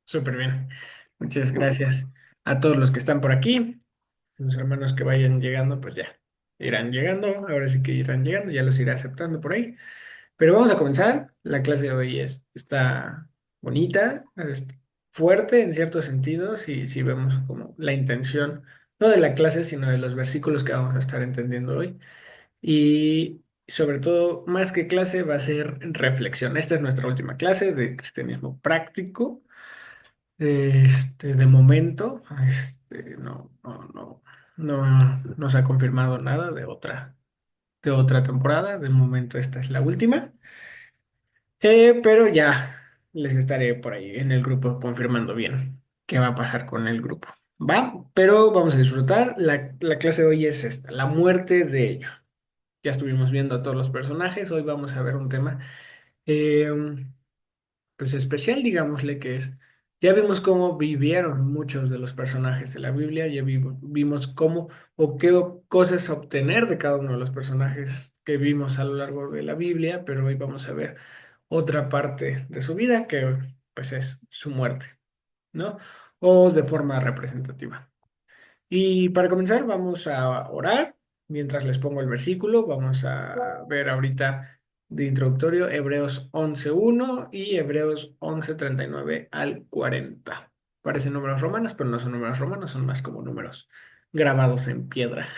Súper bien. Muchas gracias a todos los que están por aquí. Los hermanos que vayan llegando, pues ya irán llegando. Ahora sí que irán llegando, ya los iré aceptando por ahí. Pero vamos a comenzar. La clase de hoy está bonita, es fuerte en ciertos sentidos, si vemos como la intención, no de la clase, sino de los versículos que vamos a estar entendiendo hoy. Y sobre todo, más que clase, va a ser reflexión. Esta es nuestra última clase de cristianismo práctico. De momento, no se ha confirmado nada de otra temporada. De momento, esta es la última. Pero ya les estaré por ahí en el grupo confirmando bien qué va a pasar con el grupo. ¿Va? Pero vamos a disfrutar. La clase de hoy es esta, la muerte de ellos. Ya estuvimos viendo a todos los personajes. Hoy vamos a ver un tema. eh, pues especial, digámosle que es. Ya vimos cómo vivieron muchos de los personajes de la Biblia, vimos cómo o qué cosas obtener de cada uno de los personajes que vimos a lo largo de la Biblia, pero hoy vamos a ver otra parte de su vida que pues es su muerte, ¿no? O de forma representativa. Y para comenzar, vamos a orar. Mientras les pongo el versículo, vamos a ver ahorita de introductorio Hebreos 11:1 y Hebreos 11:39 al 40. Parecen números romanos, pero no son números romanos, son más como números grabados en piedra.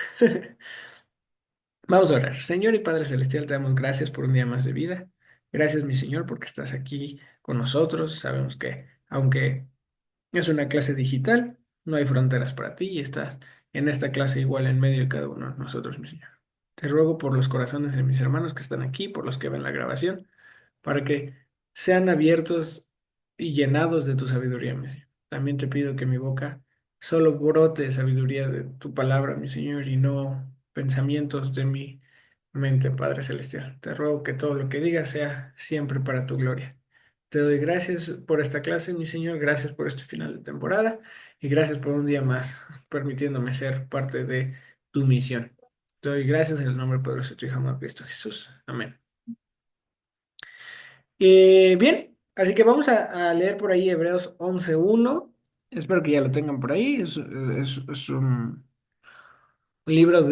Vamos a orar. Señor y Padre Celestial, te damos gracias por un día más de vida. Gracias, mi Señor, porque estás aquí con nosotros. Sabemos que, aunque es una clase digital, no hay fronteras para ti y estás en esta clase igual en medio de cada uno de nosotros, mi Señor. Te ruego por los corazones de mis hermanos que están aquí, por los que ven la grabación, para que sean abiertos y llenados de tu sabiduría, mi Señor. También te pido que mi boca solo brote sabiduría de tu palabra, mi Señor, y no pensamientos de mi mente, Padre Celestial. Te ruego que todo lo que digas sea siempre para tu gloria. Te doy gracias por esta clase, mi Señor, gracias por este final de temporada y gracias por un día más, permitiéndome ser parte de tu misión. Te doy gracias en el nombre poderoso de tu Hijo amado Cristo Jesús. Amén. Bien, así que vamos a leer por ahí Hebreos 11:1. Espero que ya lo tengan por ahí. Es un libro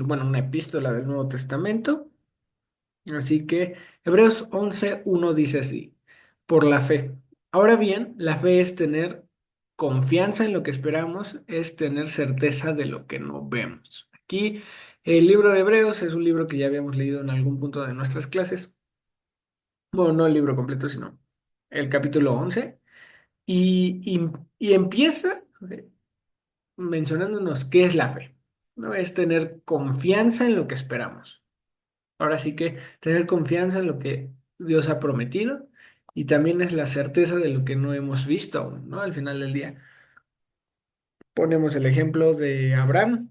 bueno, una epístola del Nuevo Testamento. Así que Hebreos 11:1 dice así, por la fe. Ahora bien, la fe es tener confianza en lo que esperamos, es tener certeza de lo que no vemos. Aquí el libro de Hebreos es un libro que ya habíamos leído en algún punto de nuestras clases. Bueno, no el libro completo, sino el capítulo 11. Y empieza mencionándonos qué es la fe, ¿no? Es tener confianza en lo que esperamos. Ahora sí que tener confianza en lo que Dios ha prometido y también es la certeza de lo que no hemos visto aún, ¿no? Al final del día. Ponemos el ejemplo de Abraham.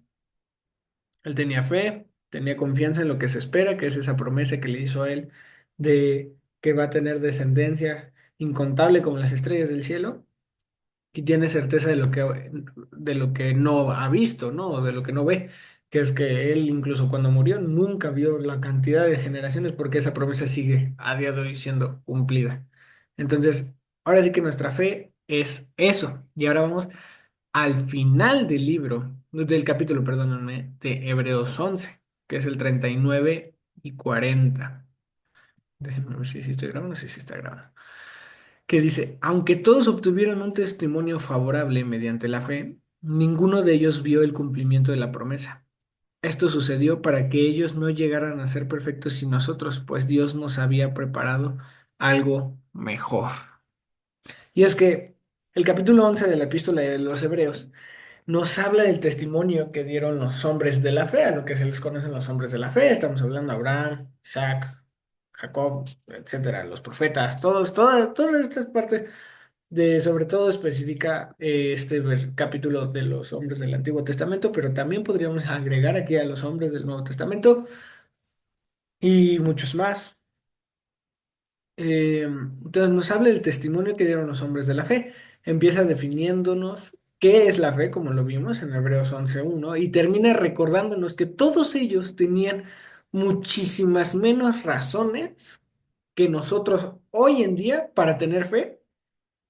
Él tenía fe, tenía confianza en lo que se espera, que es esa promesa que le hizo a él de que va a tener descendencia incontable como las estrellas del cielo. Y tiene certeza de lo que no ha visto, ¿no? O de lo que no ve, que es que él incluso cuando murió nunca vio la cantidad de generaciones porque esa promesa sigue a día de hoy siendo cumplida. Entonces, ahora sí que nuestra fe es eso. Y ahora vamos al final del libro, del capítulo, perdónenme, de Hebreos 11, que es el 39 y 40. Déjenme ver si estoy grabando, sí, sí está grabando que dice, aunque todos obtuvieron un testimonio favorable mediante la fe, ninguno de ellos vio el cumplimiento de la promesa. Esto sucedió para que ellos no llegaran a ser perfectos sin nosotros, pues Dios nos había preparado algo mejor. Y es que el capítulo 11 de la epístola de los Hebreos nos habla del testimonio que dieron los hombres de la fe, a lo que se les conocen los hombres de la fe. Estamos hablando de Abraham, Isaac, Jacob, etcétera, los profetas, todas estas partes sobre todo especifica capítulo de los hombres del Antiguo Testamento, pero también podríamos agregar aquí a los hombres del Nuevo Testamento y muchos más. Entonces nos habla del testimonio que dieron los hombres de la fe. Empieza definiéndonos qué es la fe, como lo vimos en Hebreos 11:1, y termina recordándonos que todos ellos tenían muchísimas menos razones que nosotros hoy en día para tener fe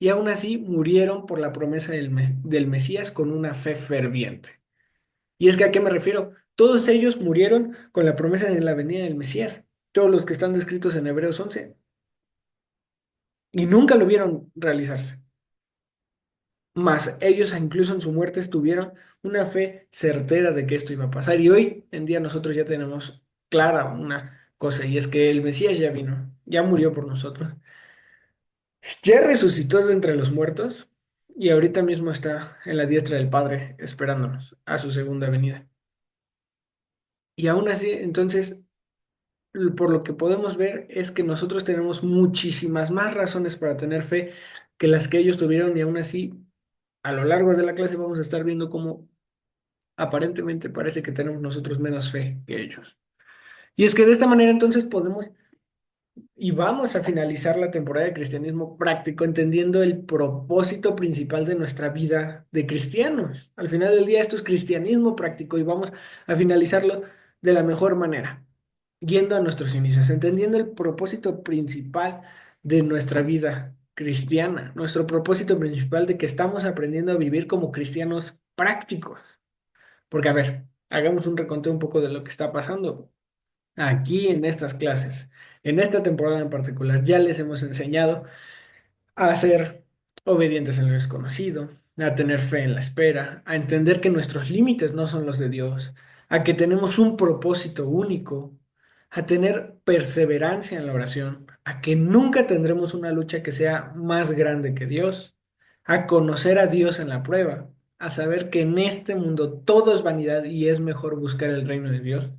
y aún así murieron por la promesa del Mesías con una fe ferviente. Y es que ¿a qué me refiero? Todos ellos murieron con la promesa de la venida del Mesías, todos los que están descritos en Hebreos 11, y nunca lo vieron realizarse. Mas ellos incluso en su muerte tuvieron una fe certera de que esto iba a pasar. Y hoy en día nosotros ya tenemos clara una cosa, y es que el Mesías ya vino, ya murió por nosotros, ya resucitó de entre los muertos y ahorita mismo está en la diestra del Padre esperándonos a su segunda venida. Y aún así, entonces, por lo que podemos ver es que nosotros tenemos muchísimas más razones para tener fe que las que ellos tuvieron y aún así, a lo largo de la clase vamos a estar viendo cómo aparentemente parece que tenemos nosotros menos fe que ellos. Y es que de esta manera entonces podemos y vamos a finalizar la temporada de cristianismo práctico entendiendo el propósito principal de nuestra vida de cristianos. Al final del día esto es cristianismo práctico y vamos a finalizarlo de la mejor manera, yendo a nuestros inicios, entendiendo el propósito principal de nuestra vida cristiana, nuestro propósito principal de que estamos aprendiendo a vivir como cristianos prácticos. Porque, a ver, hagamos un reconteo un poco de lo que está pasando aquí en estas clases. En esta temporada en particular, ya les hemos enseñado a ser obedientes en lo desconocido, a tener fe en la espera, a entender que nuestros límites no son los de Dios, a que tenemos un propósito único, a tener perseverancia en la oración, a que nunca tendremos una lucha que sea más grande que Dios, a conocer a Dios en la prueba, a saber que en este mundo todo es vanidad y es mejor buscar el reino de Dios,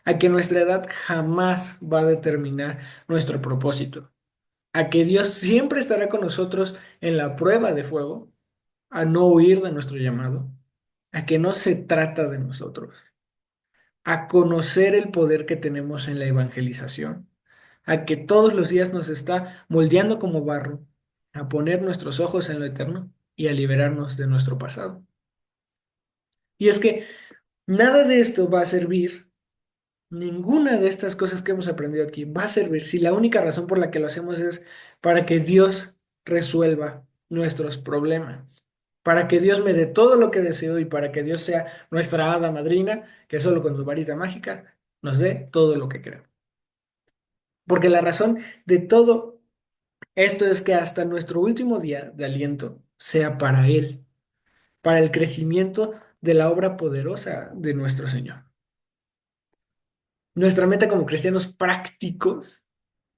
a que nuestra edad jamás va a determinar nuestro propósito, a que Dios siempre estará con nosotros en la prueba de fuego, a no huir de nuestro llamado, a que no se trata de nosotros, a conocer el poder que tenemos en la evangelización, a que todos los días nos está moldeando como barro, a poner nuestros ojos en lo eterno y a liberarnos de nuestro pasado. Y es que nada de esto va a servir. Ninguna de estas cosas que hemos aprendido aquí va a servir si la única razón por la que lo hacemos es para que Dios resuelva nuestros problemas, para que Dios me dé todo lo que deseo y para que Dios sea nuestra hada madrina, que solo con su varita mágica nos dé todo lo que queremos. Porque la razón de todo esto es que hasta nuestro último día de aliento sea para Él, para el crecimiento de la obra poderosa de nuestro Señor. Nuestra meta como cristianos prácticos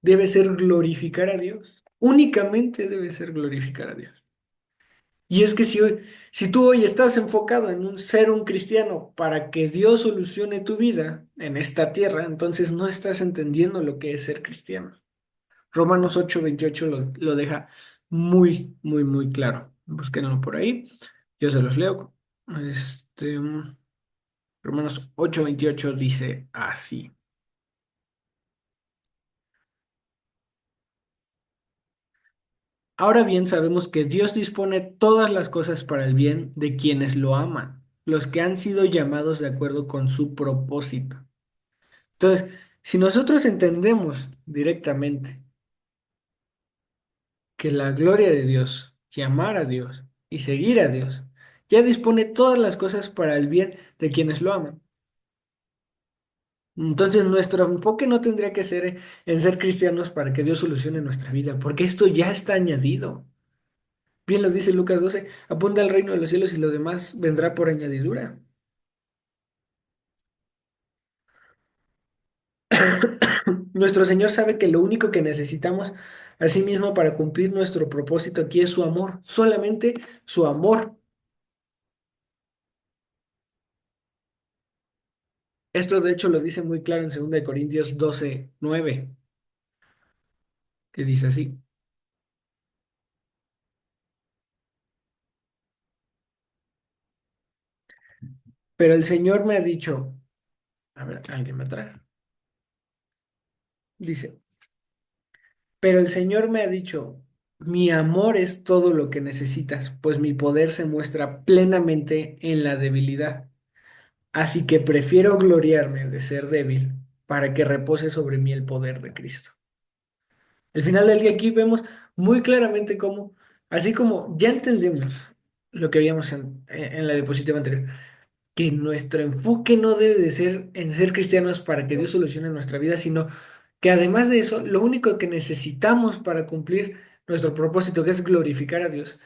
debe ser glorificar a Dios. Únicamente debe ser glorificar a Dios. Y es que si tú hoy estás enfocado en ser un cristiano para que Dios solucione tu vida en esta tierra, entonces no estás entendiendo lo que es ser cristiano. Romanos 8:28 lo deja muy, muy, muy claro. Búsquenlo por ahí. Yo se los leo. Romanos 8:28 dice así. Ahora bien, sabemos que Dios dispone todas las cosas para el bien de quienes lo aman, los que han sido llamados de acuerdo con su propósito. Entonces, si nosotros entendemos directamente que la gloria de Dios, y amar a Dios y seguir a Dios, ya dispone todas las cosas para el bien de quienes lo aman. Entonces, nuestro enfoque no tendría que ser en ser cristianos para que Dios solucione nuestra vida, porque esto ya está añadido. Bien los dice Lucas 12, apunta al reino de los cielos y lo demás vendrá por añadidura. Nuestro Señor sabe que lo único que necesitamos asimismo para cumplir nuestro propósito aquí es su amor, solamente su amor. Esto de hecho lo dice muy claro en 2 Corintios 12:9, que dice así. Pero el Señor me ha dicho, a ver, alguien me trae. Dice, pero el Señor me ha dicho, mi amor es todo lo que necesitas, pues mi poder se muestra plenamente en la debilidad. Así que prefiero gloriarme de ser débil para que repose sobre mí el poder de Cristo. Al final del día aquí vemos muy claramente cómo Así como ya entendemos lo que habíamos en la diapositiva anterior, que nuestro enfoque no debe de ser en ser cristianos para que Dios solucione nuestra vida, sino que además de eso, lo único que necesitamos para cumplir nuestro propósito, que es glorificar a Dios,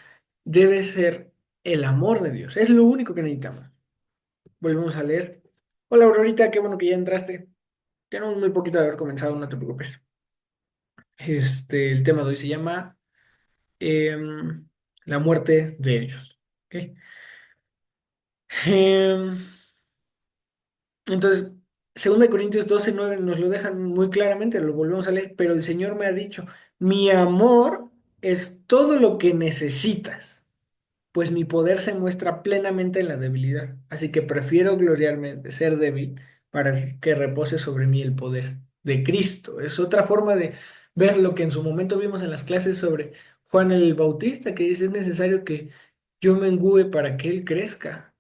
debe ser el amor de Dios. Es lo único que necesitamos. Volvemos a leer. Hola Aurorita, qué bueno que ya entraste. Tenemos muy poquito de haber comenzado, no te preocupes. El tema de hoy se llama em, la muerte de ellos. ¿Ok? Em, entonces, 2 Corintios 12:9 nos lo dejan muy claramente, lo volvemos a leer, pero el Señor me ha dicho, mi amor es todo lo que necesitas, pues mi poder se muestra plenamente en la debilidad, así que prefiero gloriarme de ser débil para que repose sobre mí el poder de Cristo. Es otra forma de ver lo que en su momento vimos en las clases sobre Juan el Bautista, que dice, es necesario que yo mengüe para que Él crezca.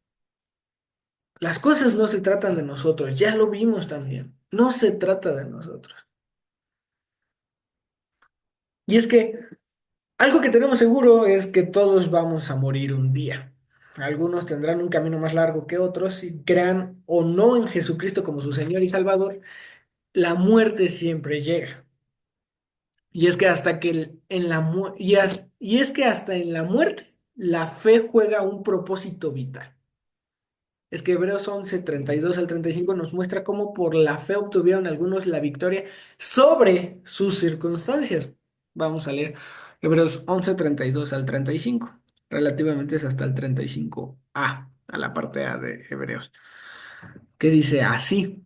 Las cosas no se tratan de nosotros, ya lo vimos también. No se trata de nosotros. Y es que algo que tenemos seguro es que todos vamos a morir un día. Algunos tendrán un camino más largo que otros y crean o no en Jesucristo como su Señor y Salvador, la muerte siempre llega. Y es que hasta que en la y es que hasta en la muerte la fe juega un propósito vital. Es que Hebreos 11:32 al 35 nos muestra cómo por la fe obtuvieron algunos la victoria sobre sus circunstancias. Vamos a leer Hebreos 11:32 al 35. Relativamente es hasta el 35a, a la parte A de Hebreos, que dice así,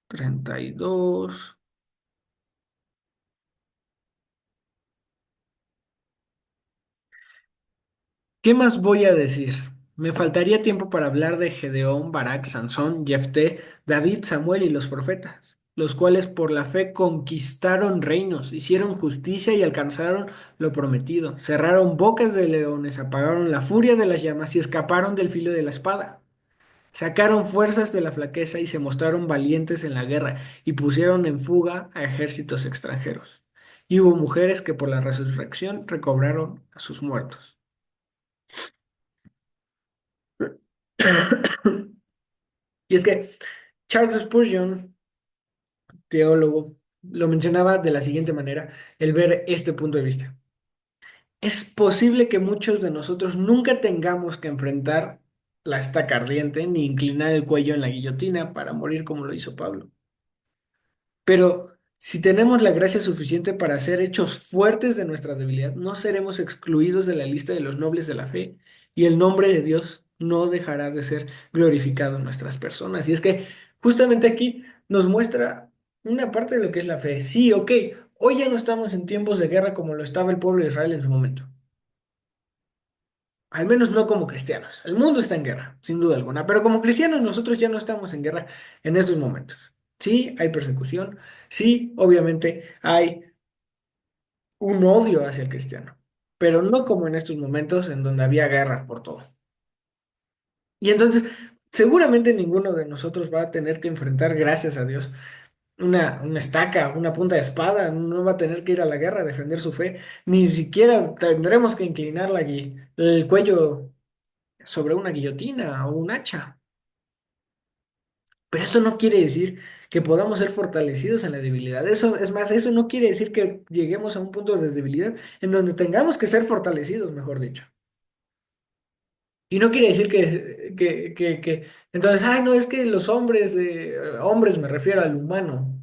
32. ¿Qué más voy a decir? Me faltaría tiempo para hablar de Gedeón, Barak, Sansón, Jefté, David, Samuel y los profetas, los cuales por la fe conquistaron reinos, hicieron justicia y alcanzaron lo prometido, cerraron bocas de leones, apagaron la furia de las llamas y escaparon del filo de la espada. Sacaron fuerzas de la flaqueza y se mostraron valientes en la guerra y pusieron en fuga a ejércitos extranjeros. Y hubo mujeres que por la resurrección recobraron a sus muertos. Y es que Charles Spurgeon, teólogo, lo mencionaba de la siguiente manera, el ver este punto de vista. Es posible que muchos de nosotros nunca tengamos que enfrentar la estaca ardiente ni inclinar el cuello en la guillotina para morir como lo hizo Pablo. Pero si tenemos la gracia suficiente para ser hechos fuertes de nuestra debilidad, no seremos excluidos de la lista de los nobles de la fe y el nombre de Dios no dejará de ser glorificado en nuestras personas. Y es que justamente aquí nos muestra una parte de lo que es la fe. Sí, ok, hoy ya no estamos en tiempos de guerra como lo estaba el pueblo de Israel en su momento. Al menos no como cristianos. El mundo está en guerra, sin duda alguna, pero como cristianos nosotros ya no estamos en guerra en estos momentos. Sí, hay persecución, sí, obviamente hay un odio hacia el cristiano, pero no como en estos momentos en donde había guerras por todo. Y entonces, seguramente ninguno de nosotros va a tener que enfrentar, gracias a Dios, una estaca, una punta de espada, no va a tener que ir a la guerra a defender su fe, ni siquiera tendremos que inclinar el cuello sobre una guillotina o un hacha. Pero eso no quiere decir que podamos ser fortalecidos en la debilidad. Eso, es más, eso no quiere decir que lleguemos a un punto de debilidad en donde tengamos que ser fortalecidos, mejor dicho. Y no quiere decir entonces, ay, no, es que los hombres, hombres me refiero al humano,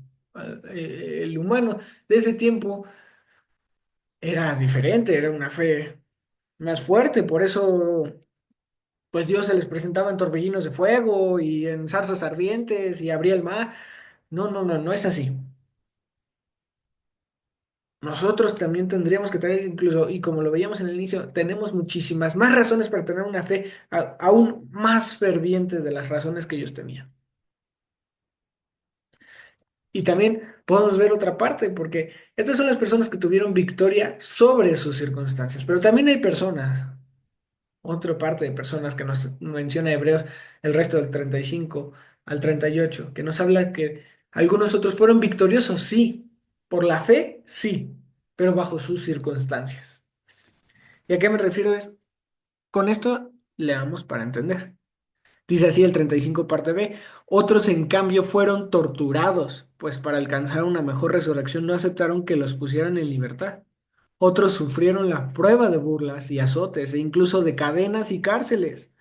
el humano de ese tiempo era diferente, era una fe más fuerte, por eso, pues Dios se les presentaba en torbellinos de fuego y en zarzas ardientes y abría el mar. No, no, no, no es así. Nosotros también tendríamos que tener incluso, y como lo veíamos en el inicio, tenemos muchísimas más razones para tener una fe aún más ferviente de las razones que ellos tenían. Y también podemos ver otra parte, porque estas son las personas que tuvieron victoria sobre sus circunstancias, pero también hay personas, otra parte de personas que nos menciona Hebreos, el resto del 35 al 38 que nos habla que algunos otros fueron victoriosos, sí, Por la fe, sí, pero bajo sus circunstancias. ¿Y a qué me refiero? Con esto leamos para entender. Dice así el 35 parte B. Otros, en cambio, fueron torturados, pues para alcanzar una mejor resurrección no aceptaron que los pusieran en libertad. Otros sufrieron la prueba de burlas y azotes e incluso de cadenas y cárceles.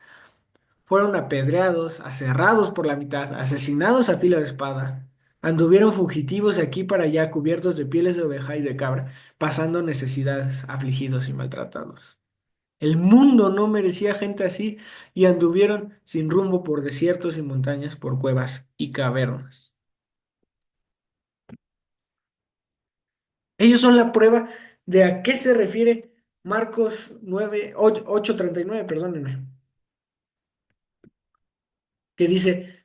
Fueron apedreados, aserrados por la mitad, asesinados a filo de espada. Anduvieron fugitivos de aquí para allá, cubiertos de pieles de oveja y de cabra, pasando necesidades, afligidos y maltratados. El mundo no merecía gente así y anduvieron sin rumbo por desiertos y montañas, por cuevas y cavernas. Ellos son la prueba de a qué se refiere Marcos 9, 8:39, perdónenme, que dice,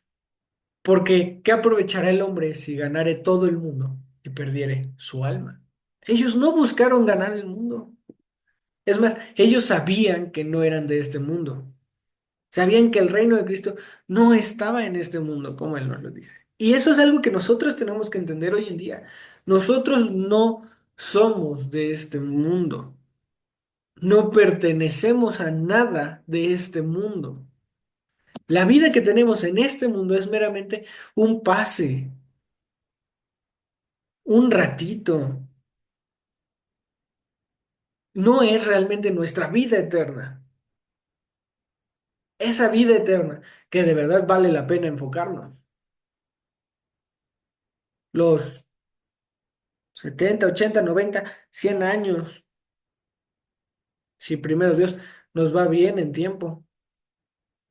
porque ¿qué aprovechará el hombre si ganare todo el mundo y perdiere su alma? Ellos no buscaron ganar el mundo. Es más, ellos sabían que no eran de este mundo. Sabían que el reino de Cristo no estaba en este mundo, como Él nos lo dice. Y eso es algo que nosotros tenemos que entender hoy en día. Nosotros no somos de este mundo. No pertenecemos a nada de este mundo. La vida que tenemos en este mundo es meramente un pase, un ratito. No es realmente nuestra vida eterna. Esa vida eterna que de verdad vale la pena enfocarnos. Los 70, 80, 90, 100 años, si primero Dios nos va bien en tiempo,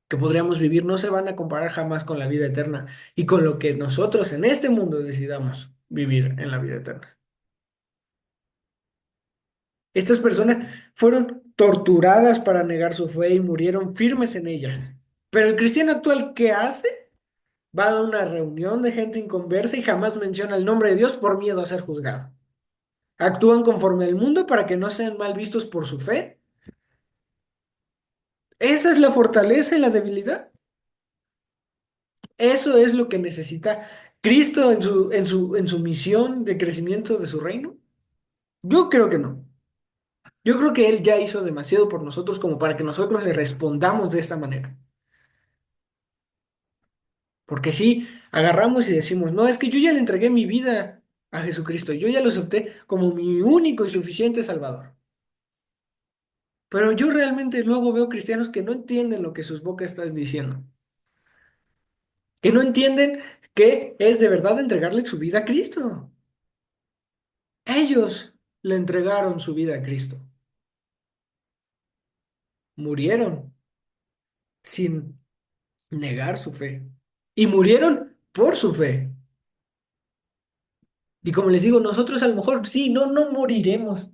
que podríamos vivir, no se van a comparar jamás con la vida eterna y con lo que nosotros en este mundo decidamos vivir en la vida eterna. Estas personas fueron torturadas para negar su fe y murieron firmes en ella. Pero el cristiano actual, ¿qué hace? Va a una reunión de gente inconversa y jamás menciona el nombre de Dios por miedo a ser juzgado. Actúan conforme al mundo para que no sean mal vistos por su fe. Esa es la fortaleza y la debilidad. Eso es lo que necesita Cristo en su misión de crecimiento de su reino. Yo creo que no. Yo creo que Él ya hizo demasiado por nosotros como para que nosotros le respondamos de esta manera. Porque si agarramos y decimos, no, es que yo ya le entregué mi vida a Jesucristo, yo ya lo acepté como mi único y suficiente Salvador. Pero yo realmente luego veo cristianos que no entienden lo que sus bocas están diciendo, que no entienden que es de verdad entregarle su vida a Cristo. Ellos le entregaron su vida a Cristo, murieron sin negar su fe y murieron por su fe. Y como les digo, nosotros a lo mejor sí, no moriremos,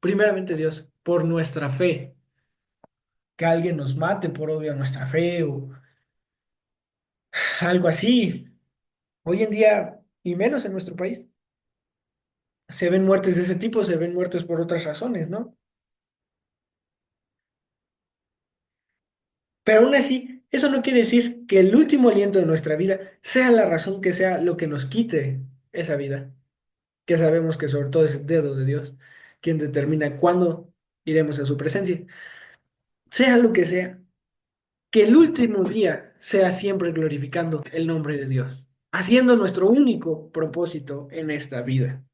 primeramente Dios, por nuestra fe, que alguien nos mate por odio a nuestra fe o algo así. Hoy en día, y menos en nuestro país, se ven muertes de ese tipo, se ven muertes por otras razones, ¿no? Pero aún así, eso no quiere decir que el último aliento de nuestra vida sea la razón que sea lo que nos quite esa vida, que sabemos que sobre todo es el dedo de Dios quien determina cuándo iremos a su presencia. Sea lo que sea, que el último día sea siempre glorificando el nombre de Dios, haciendo nuestro único propósito en esta vida.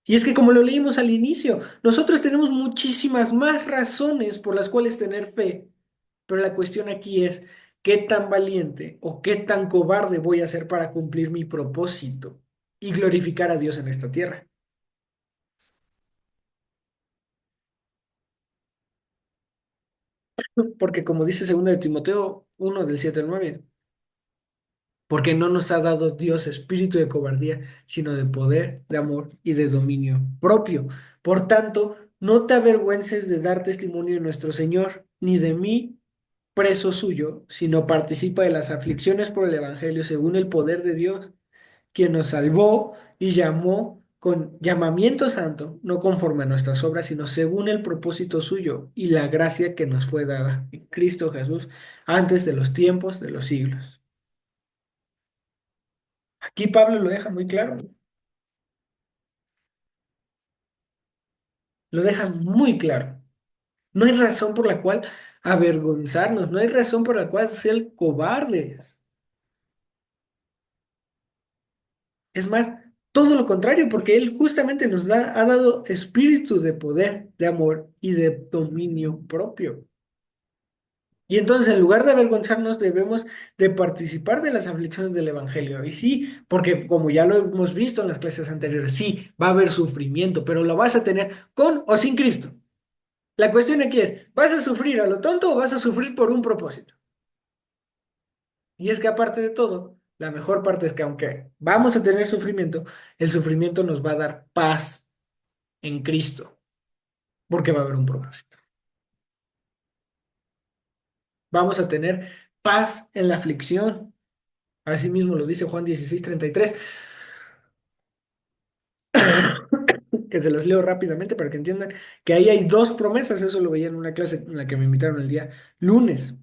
Y es que como lo leímos al inicio, nosotros tenemos muchísimas más razones por las cuales tener fe, pero la cuestión aquí es qué tan valiente o qué tan cobarde voy a ser para cumplir mi propósito y glorificar a Dios en esta tierra. Porque como dice 2 de Timoteo 1 del 7 al 9, porque no nos ha dado Dios espíritu de cobardía, sino de poder, de amor y de dominio propio. Por tanto, no te avergüences de dar testimonio de nuestro Señor, ni de mí, preso suyo, sino participa de las aflicciones por el Evangelio según el poder de Dios, quien nos salvó y llamó con llamamiento santo, no conforme a nuestras obras, sino según el propósito suyo y la gracia que nos fue dada en Cristo Jesús antes de los tiempos de los siglos. Aquí Pablo lo deja muy claro. Lo deja muy claro. No hay razón por la cual avergonzarnos, no hay razón por la cual ser cobardes. Es más, todo lo contrario, porque Él justamente ha dado espíritu de poder, de amor y de dominio propio. Y entonces, en lugar de avergonzarnos, debemos de participar de las aflicciones del Evangelio. Y sí, porque como ya lo hemos visto en las clases anteriores, sí, va a haber sufrimiento, pero lo vas a tener con o sin Cristo. La cuestión aquí es, ¿vas a sufrir a lo tonto o vas a sufrir por un propósito? Y es que aparte de todo, la mejor parte es que aunque vamos a tener sufrimiento, el sufrimiento nos va a dar paz en Cristo, porque va a haber un propósito. Vamos a tener paz en la aflicción. Así mismo lo dice Juan 16:33, que se los leo rápidamente para que entiendan que ahí hay dos promesas. Eso lo veía en una clase en la que me invitaron el día lunes.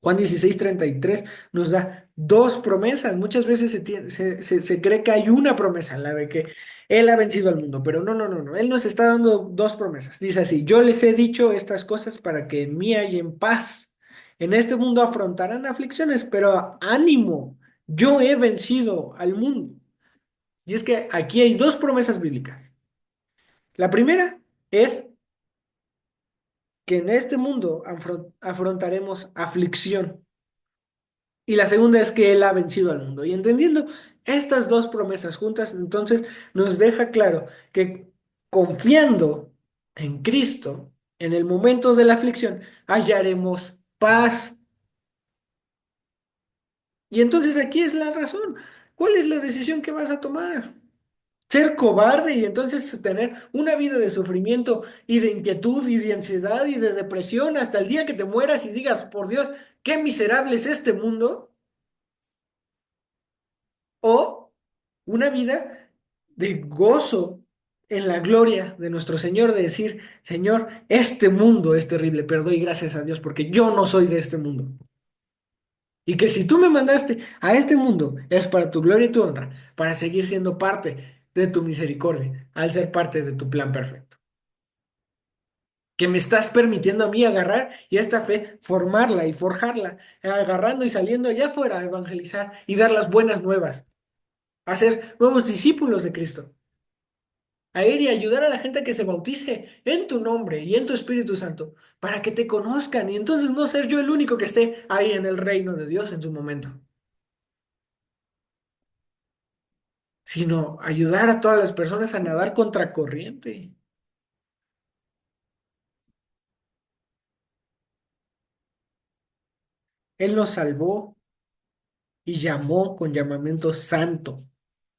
Juan 16:33 nos da dos promesas. Muchas veces se cree que hay una promesa, la de que Él ha vencido al mundo, pero no, no, no, no. Él nos está dando dos promesas. Dice así, yo les he dicho estas cosas para que en mí hallen paz. En este mundo afrontarán aflicciones, pero ánimo, yo he vencido al mundo. Y es que aquí hay dos promesas bíblicas. La primera es que en este mundo afrontaremos aflicción. Y la segunda es que Él ha vencido al mundo. Y entendiendo estas dos promesas juntas, entonces nos deja claro que confiando en Cristo, en el momento de la aflicción, hallaremos paz. Y entonces aquí es la razón. ¿Cuál es la decisión que vas a tomar? Ser cobarde y entonces tener una vida de sufrimiento y de inquietud y de ansiedad y de depresión hasta el día que te mueras y digas, por Dios, qué miserable es este mundo. O una vida de gozo en la gloria de nuestro Señor, de decir, Señor, este mundo es terrible, pero doy gracias a Dios porque yo no soy de este mundo. Y que si tú me mandaste a este mundo es para tu gloria y tu honra, para seguir siendo parte de tu misericordia, al ser parte de tu plan perfecto. Que me estás permitiendo a mí agarrar y esta fe formarla y forjarla, agarrando y saliendo allá afuera a evangelizar y dar las buenas nuevas, a ser nuevos discípulos de Cristo. A ir y ayudar a la gente a que se bautice en tu nombre y en tu Espíritu Santo, para que te conozcan y entonces no ser yo el único que esté ahí en el reino de Dios en su momento, sino ayudar a todas las personas a nadar contra corriente. Él nos salvó y llamó con llamamiento santo,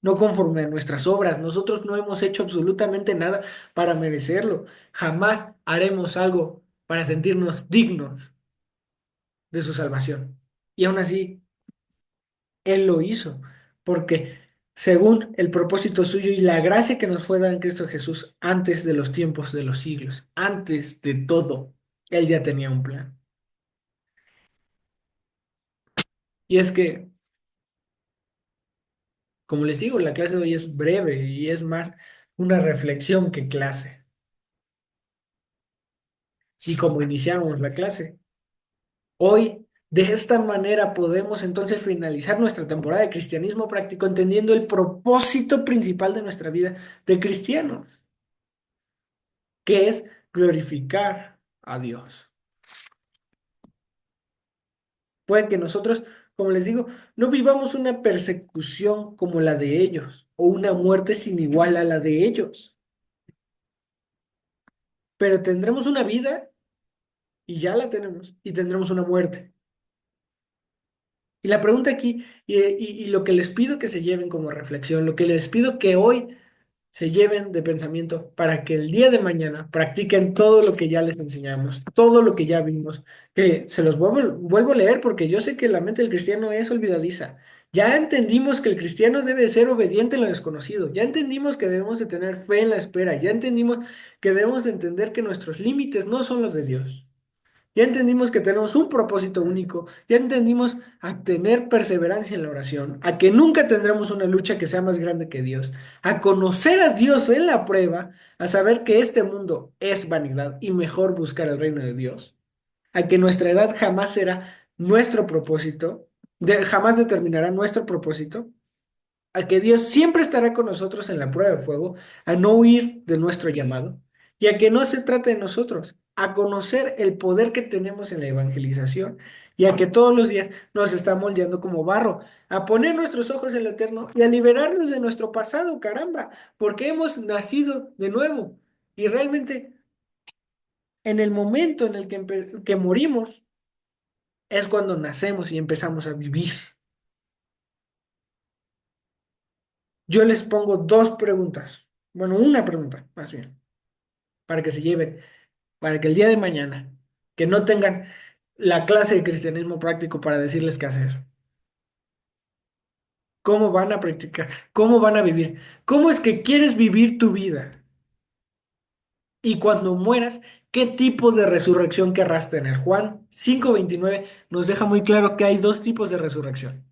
no conforme a nuestras obras. Nosotros no hemos hecho absolutamente nada para merecerlo. Jamás haremos algo para sentirnos dignos de su salvación. Y aún así, Él lo hizo, porque según el propósito suyo y la gracia que nos fue dada en Cristo Jesús antes de los tiempos de los siglos, antes de todo, Él ya tenía un plan. Y es que, como les digo, la clase de hoy es breve y es más una reflexión que clase. Y como iniciamos la clase, hoy de esta manera podemos entonces finalizar nuestra temporada de cristianismo práctico entendiendo el propósito principal de nuestra vida de cristiano, que es glorificar a Dios. Puede que nosotros, como les digo, no vivamos una persecución como la de ellos o una muerte sin igual a la de ellos, pero tendremos una vida y ya la tenemos y tendremos una muerte. Y la pregunta aquí, y lo que les pido que se lleven como reflexión, lo que les pido que hoy se lleven de pensamiento para que el día de mañana practiquen todo lo que ya les enseñamos, todo lo que ya vimos, que se los vuelvo a leer porque yo sé que la mente del cristiano es olvidadiza. Ya entendimos que el cristiano debe de ser obediente en lo desconocido, ya entendimos que debemos de tener fe en la espera, ya entendimos que debemos de entender que nuestros límites no son los de Dios. Ya entendimos que tenemos un propósito único, ya entendimos a tener perseverancia en la oración, a que nunca tendremos una lucha que sea más grande que Dios, a conocer a Dios en la prueba, a saber que este mundo es vanidad y mejor buscar el reino de Dios, a que nuestra edad jamás será nuestro propósito, jamás determinará nuestro propósito, a que Dios siempre estará con nosotros en la prueba de fuego, a no huir de nuestro llamado y a que no se trate de nosotros, a conocer el poder que tenemos en la evangelización y a que todos los días nos está moldeando como barro, a poner nuestros ojos en lo eterno y a liberarnos de nuestro pasado, caramba, porque hemos nacido de nuevo y realmente en el momento en el que morimos es cuando nacemos y empezamos a vivir. Yo les pongo dos preguntas, bueno, una pregunta más bien, para que se lleven, para que el día de mañana, que no tengan la clase de cristianismo práctico para decirles qué hacer, cómo van a practicar, cómo van a vivir, cómo es que quieres vivir tu vida y cuando mueras, qué tipo de resurrección querrás tener. Juan 5:29 nos deja muy claro que hay dos tipos de resurrección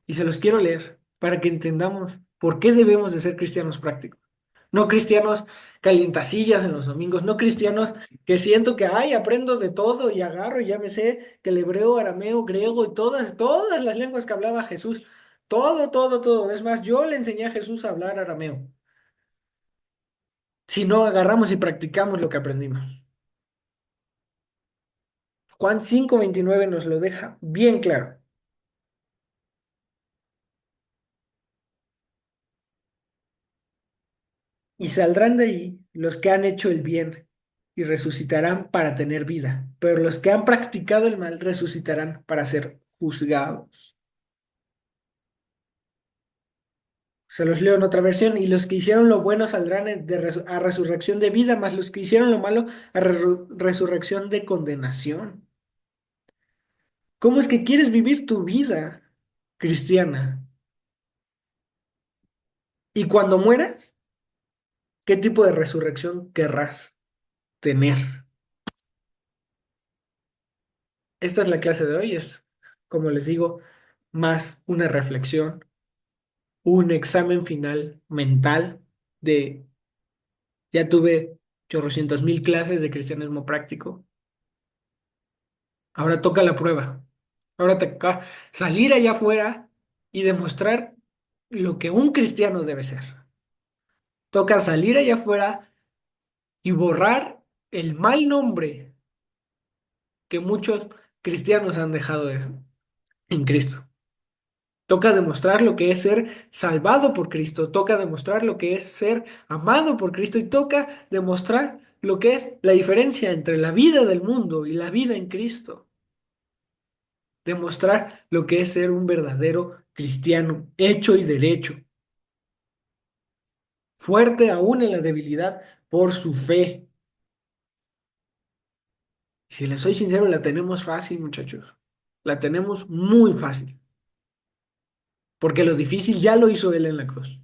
y se los quiero leer para que entendamos por qué debemos de ser cristianos prácticos. No cristianos calientasillas en los domingos, no cristianos que siento que, ay, aprendo de todo y agarro y ya me sé que el hebreo, arameo, griego y todas las lenguas que hablaba Jesús, todo, todo, todo. Es más, yo le enseñé a Jesús a hablar arameo. Si no agarramos y practicamos lo que aprendimos. Juan 5:29 nos lo deja bien claro. Y saldrán de ahí los que han hecho el bien y resucitarán para tener vida, pero los que han practicado el mal resucitarán para ser juzgados. Se los leo en otra versión, y los que hicieron lo bueno saldrán a resurrección de vida, mas los que hicieron lo malo a resurrección de condenación. ¿Cómo es que quieres vivir tu vida cristiana? Y cuando mueras, ¿qué tipo de resurrección querrás tener? Esta es la clase de hoy, es, como les digo, más una reflexión, un examen final mental de, ya tuve chorrocientas mil clases de cristianismo práctico. Ahora toca la prueba. Ahora toca salir allá afuera y demostrar lo que un cristiano debe ser. Toca salir allá afuera y borrar el mal nombre que muchos cristianos han dejado en Cristo. Toca demostrar lo que es ser salvado por Cristo. Toca demostrar lo que es ser amado por Cristo. Y toca demostrar lo que es la diferencia entre la vida del mundo y la vida en Cristo. Demostrar lo que es ser un verdadero cristiano, hecho y derecho, fuerte aún en la debilidad por su fe. Y si les soy sincero, la tenemos fácil, muchachos. La tenemos muy fácil, porque lo difícil ya lo hizo Él en la cruz.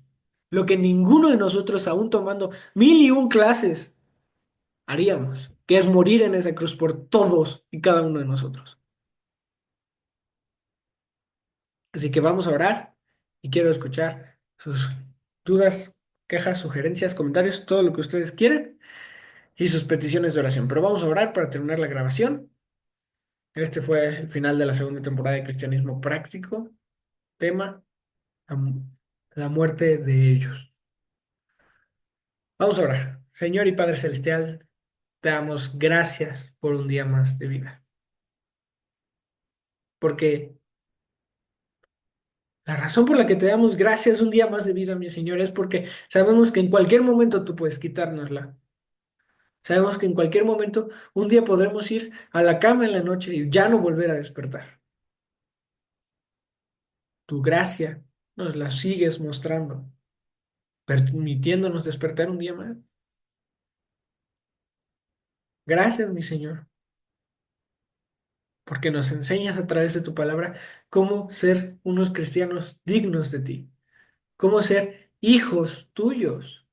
Lo que ninguno de nosotros, aún tomando mil y un clases, haríamos, que es morir en esa cruz por todos y cada uno de nosotros. Así que vamos a orar y quiero escuchar sus dudas, quejas, sugerencias, comentarios, todo lo que ustedes quieran y sus peticiones de oración. Pero vamos a orar para terminar la grabación. Este fue el final de la segunda temporada de Cristianismo Práctico. Tema, la, la muerte de ellos. Vamos a orar. Señor y Padre Celestial, te damos gracias por un día más de vida. Porque la razón por la que te damos gracias un día más de vida, mi Señor, es porque sabemos que en cualquier momento tú puedes quitárnosla. Sabemos que en cualquier momento un día podremos ir a la cama en la noche y ya no volver a despertar. Tu gracia nos la sigues mostrando, permitiéndonos despertar un día más. Gracias, mi Señor, porque nos enseñas a través de tu palabra cómo ser unos cristianos dignos de ti, cómo ser hijos tuyos.